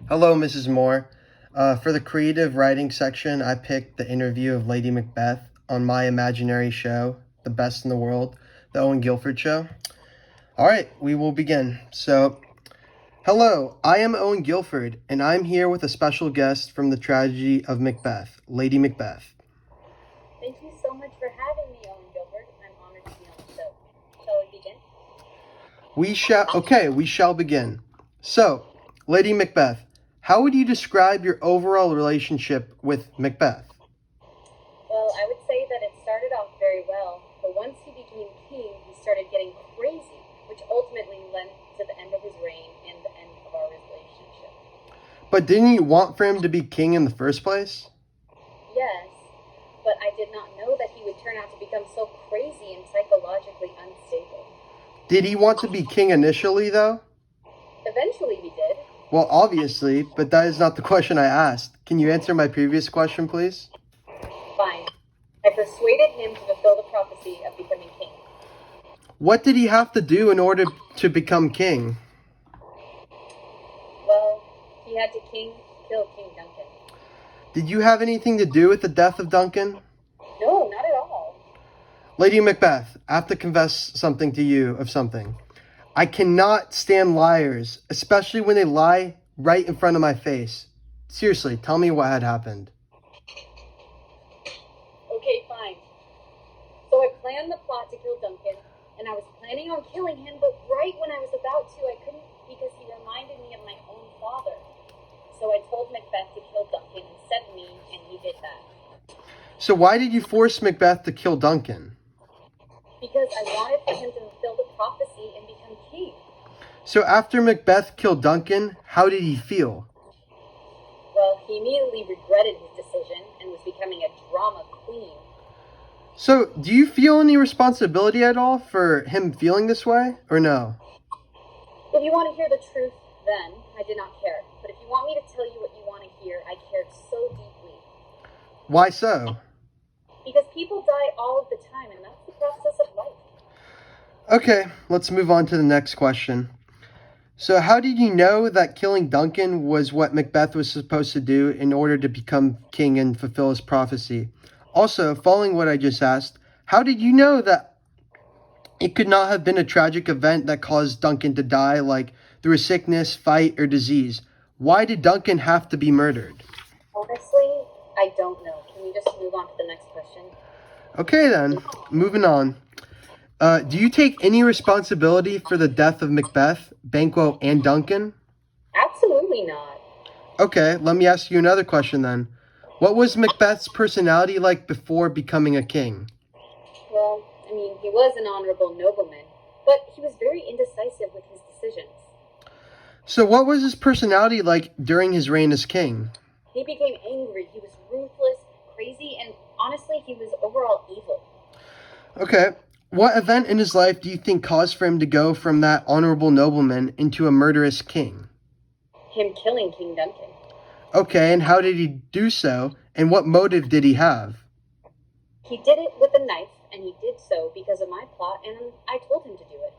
Hello, Mrs. Moore. For the creative writing section, I picked the interview of Lady Macbeth on my imaginary show, The Best in the World, the Owen Guilford Show. All right, we will begin. Hello, I am Owen Guilford, and I'm here with a special guest from the tragedy of Macbeth, Lady Macbeth. Thank you so much for having me, Owen Gilbert. I'm honored to be on the show. Shall we begin? We shall begin. So, Lady Macbeth, how would you describe your overall relationship with Macbeth? Well, I would say that it started off very well, but once he became king, he started getting crazy, which ultimately led to the end of his reign and the end of our relationship. But didn't you want for him to be king in the first place? Yes, but I did not know that he would turn out to become so crazy and psychologically unstable. Did he want to be king initially, though? Eventually, he did. Well, obviously, but that is not the question I asked. Can you answer my previous question, please? Fine. I persuaded him to fulfill the prophecy of becoming king. What did he have to do in order to become king? Well, he had to kill King Duncan. Did you have anything to do with the death of Duncan? No, not at all. Lady Macbeth, I have to confess something to you of something. I cannot stand liars, especially when they lie right in front of my face. Seriously, tell me what had happened. Okay, fine. So I planned the plot to kill Duncan, and I was planning on killing him, but right when I was about to, I couldn't because he reminded me of my own father. So I told Macbeth to kill Duncan instead of me, and he did that. So why did you force Macbeth to kill Duncan? Because I wanted for him to fulfill the prophecy and become king. So after Macbeth killed Duncan, how did he feel? Well, he immediately regretted his decision and was becoming a drama queen. So, do you feel any responsibility at all for him feeling this way, or no? If you want to hear the truth, then I did not care. But if you want me to tell you what you want to hear, I cared so deeply. Why so? Because people die all of the time, and that's the process of life. Okay, let's move on to the next question. So, how did you know that killing Duncan was what Macbeth was supposed to do in order to become king and fulfill his prophecy? Also, following what I just asked, how did you know that it could not have been a tragic event that caused Duncan to die, like through a sickness, fight, or disease? Why did Duncan have to be murdered? Honestly, I don't know. Can we just move on to the next question? Okay, then, moving on. Do you take any responsibility for the death of Macbeth, Banquo, and Duncan? Absolutely not. Okay, let me ask you another question then. What was Macbeth's personality like before becoming a king? Well, he was an honorable nobleman, but he was very indecisive with his decisions. So, what was his personality like during his reign as king? He became angry, he was ruthless, crazy, and honestly, he was overall evil. Okay, what event in his life do you think caused for him to go from that honorable nobleman into a murderous king? Him killing King Duncan. Okay, and how did he do so, and what motive did he have? He did it with a knife, and he did so because of my plot, and I told him to do it.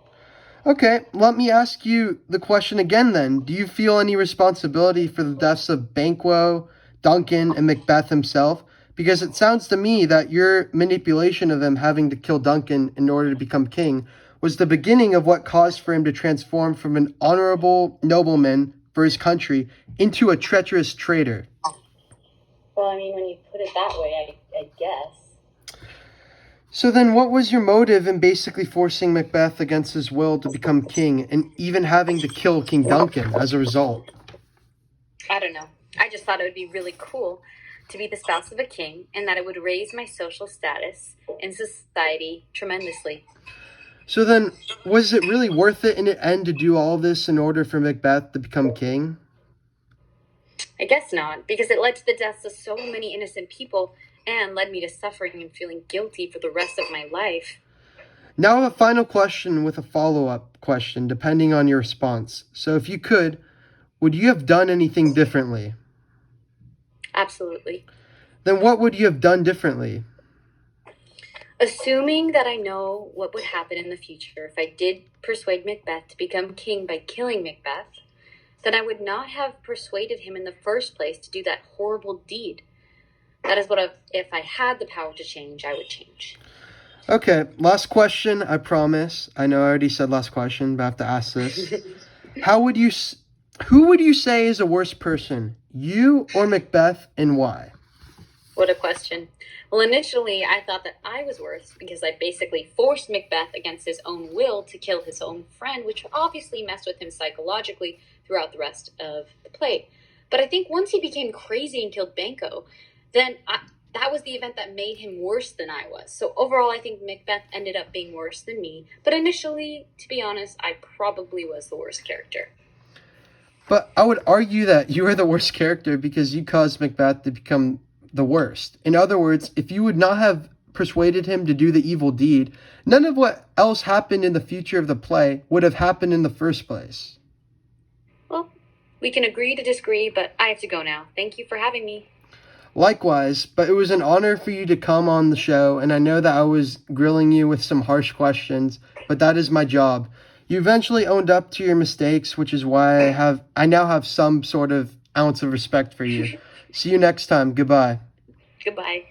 Okay, let me ask you the question again then. Do you feel any responsibility for the deaths of Banquo, Duncan, and Macbeth himself? Because it sounds to me that your manipulation of him having to kill Duncan in order to become king was the beginning of what caused for him to transform from an honorable nobleman for his country into a treacherous traitor. Well, when you put it that way, I guess. So then what was your motive in basically forcing Macbeth against his will to become king and even having to kill King Duncan as a result? I don't know. I just thought it would be really cool to be the spouse of a king and that it would raise my social status in society tremendously. So then, was it really worth it in the end to do all this in order for Macbeth to become king? I guess not, because it led to the deaths of so many innocent people and led me to suffering and feeling guilty for the rest of my life. Now I have a final question with a follow-up question, depending on your response. So if you could, would you have done anything differently? Absolutely. Then what would you have done differently? Assuming that I know what would happen in the future if I did persuade Macbeth to become king by killing Macbeth, then I would not have persuaded him in the first place to do that horrible deed. That is what if I had the power to change, I would change. Okay, last question, I promise. I know I already said last question, but I have to ask this. Who would you say is a worse person, you or Macbeth, and why? What a question. Well, initially, I thought that I was worse because I basically forced Macbeth against his own will to kill his own friend, which obviously messed with him psychologically throughout the rest of the play. But I think once he became crazy and killed Banquo, then that was the event that made him worse than I was. So overall, I think Macbeth ended up being worse than me. But initially, to be honest, I probably was the worst character. But I would argue that you are the worst character because you caused Macbeth to become the worst. In other words, if you would not have persuaded him to do the evil deed, none of what else happened in the future of the play would have happened in the first place. Well, we can agree to disagree, but I have to go now. Thank you for having me. Likewise, but it was an honor for you to come on the show, and I know that I was grilling you with some harsh questions, but that is my job. You eventually owned up to your mistakes, which is why I now have some sort of ounce of respect for you. See you next time. Goodbye. Goodbye.